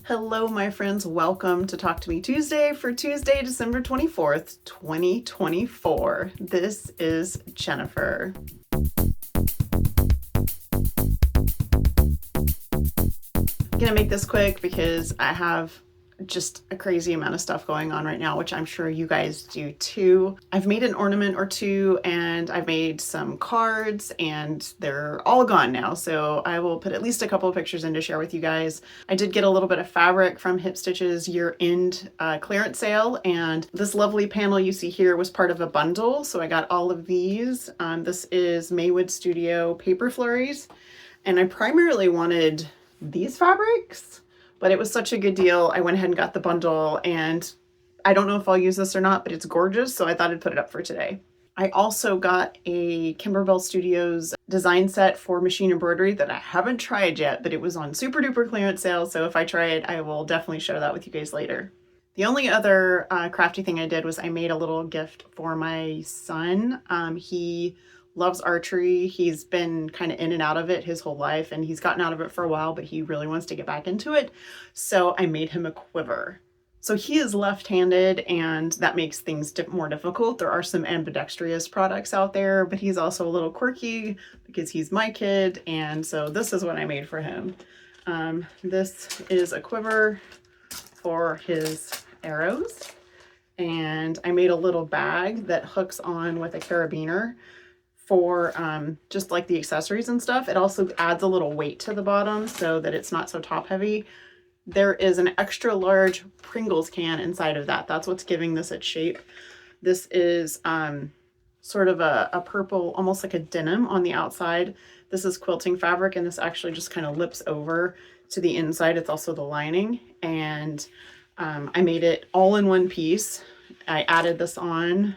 Hello, my friends. Welcome to Talk to Me Tuesday for Tuesday, December 24th, 2024. This is Jennifer. I'm gonna make this quick because I have just a crazy amount of stuff going on right now, which I'm sure you guys do too. I've made an ornament or two and I've made some cards and they're all gone now. So I will put at least a couple of pictures in to share with you guys. I did get a little bit of fabric from Hip Stitch's year-end clearance sale, and this lovely panel you see here was part of a bundle. So I got all of these. This is Maywood Studio Paper Flurries, and I primarily wanted these fabrics, but it was such a good deal. I went ahead and got the bundle, and I don't know if I'll use this or not, but it's gorgeous, so I thought I'd put it up for today. I also got a Kimberbell Studios design set for machine embroidery that I haven't tried yet, but it was on super duper clearance sale, so if I try it, I will definitely share that with you guys later. The only other crafty thing I did was I made a little gift for my son. He loves archery. He's been kind of in and out of it his whole life, and he's gotten out of it for a while, but he really wants to get back into it. So I made him a quiver. So he is left-handed, and that makes things more difficult. There are some ambidextrous products out there, but he's also a little quirky because he's my kid, and so this is what I made for him. This is a quiver for his arrows, and I made a little bag that hooks on with a carabiner for just like the accessories and stuff. It also adds a little weight to the bottom so that it's not so top heavy. There is an extra large Pringles can inside of that. That's what's giving this its shape. This is sort of a purple, almost like a denim on the outside. This is quilting fabric, and this actually just kind of lips over to the inside. It's also the lining, and I made it all in one piece. I added this on.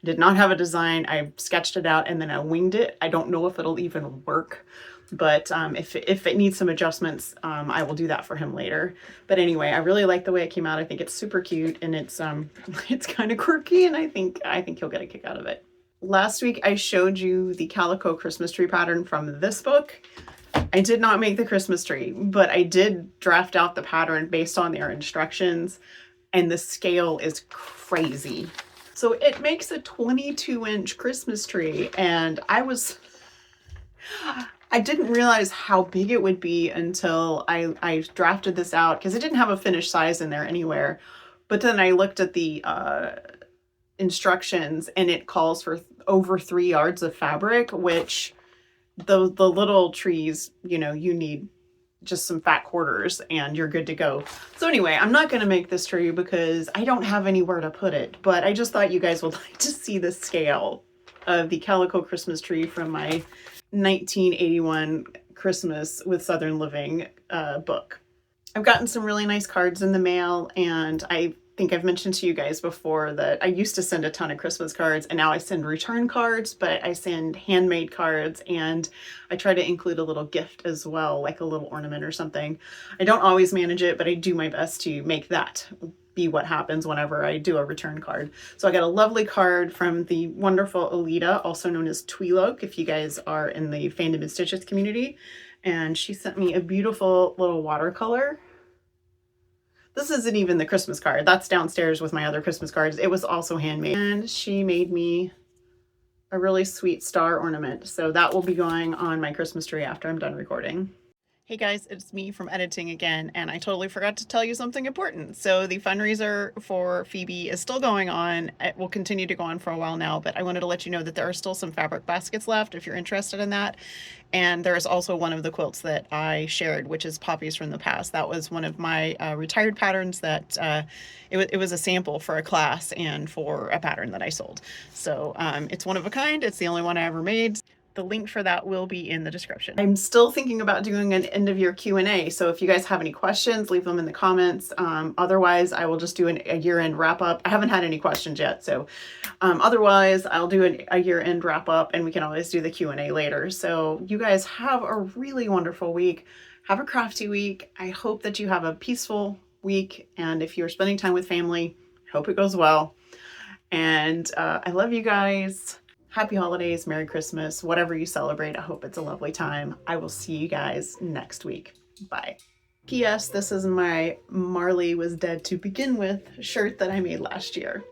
Did not have a design. I sketched it out and then I winged it. I don't know if it'll even work, but if it needs some adjustments, I will do that for him later. But anyway, I really like the way it came out. I think it's super cute, and it's kind of quirky, and I think he'll get a kick out of it. Last week I showed you the calico Christmas tree pattern from this book. I did not make the Christmas tree, but I did draft out the pattern based on their instructions, and the scale is crazy. So it makes a 22-inch Christmas tree, and I didn't realize how big it would be until I drafted this out, because it didn't have a finished size in there anywhere. But then I looked at the instructions, and it calls for over 3 yards of fabric, which the little trees, you need just some fat quarters and you're good to go. So anyway, I'm not going to make this tree because I don't have anywhere to put it, but I just thought you guys would like to see the scale of the calico Christmas tree from my 1981 Christmas with Southern Living book. I've gotten some really nice cards in the mail, and I think I've mentioned to you guys before that I used to send a ton of Christmas cards, and now I send return cards, but I send handmade cards, and I try to include a little gift as well, like a little ornament or something. I don't always manage it, but I do my best to make that be what happens whenever I do a return card. So I got a lovely card from the wonderful Anita, also known as Tweeloke, if you guys are in the Fandom and Stitches community, and she sent me a beautiful little watercolor. This isn't even the Christmas card. That's downstairs with my other Christmas cards. It was also handmade. And she made me a really sweet star ornament. So that will be going on my Christmas tree after I'm done recording. Hey guys, it's me from editing again, and I totally forgot to tell you something important. So the fundraiser for Phoebe is still going on. It will continue to go on for a while now, but I wanted to let you know that there are still some fabric baskets left if you're interested in that. And there is also one of the quilts that I shared, which is Poppies from the Past. That was one of my retired patterns that it was a sample for a class and for a pattern that I sold. So it's one of a kind. It's the only one I ever made. The link for that will be in the description. I'm still thinking about doing an end of year Q&A. So if you guys have any questions, leave them in the comments. Otherwise, I will just do a year-end wrap up. I haven't had any questions yet. So otherwise, I'll do a year-end wrap up, and we can always do the Q&A later. So you guys have a really wonderful week. Have a crafty week. I hope that you have a peaceful week. And if you're spending time with family, I hope it goes well. And I love you guys. Happy holidays, Merry Christmas, whatever you celebrate. I hope it's a lovely time. I will see you guys next week. Bye. P.S. This is my Marley was dead to begin with shirt that I made last year.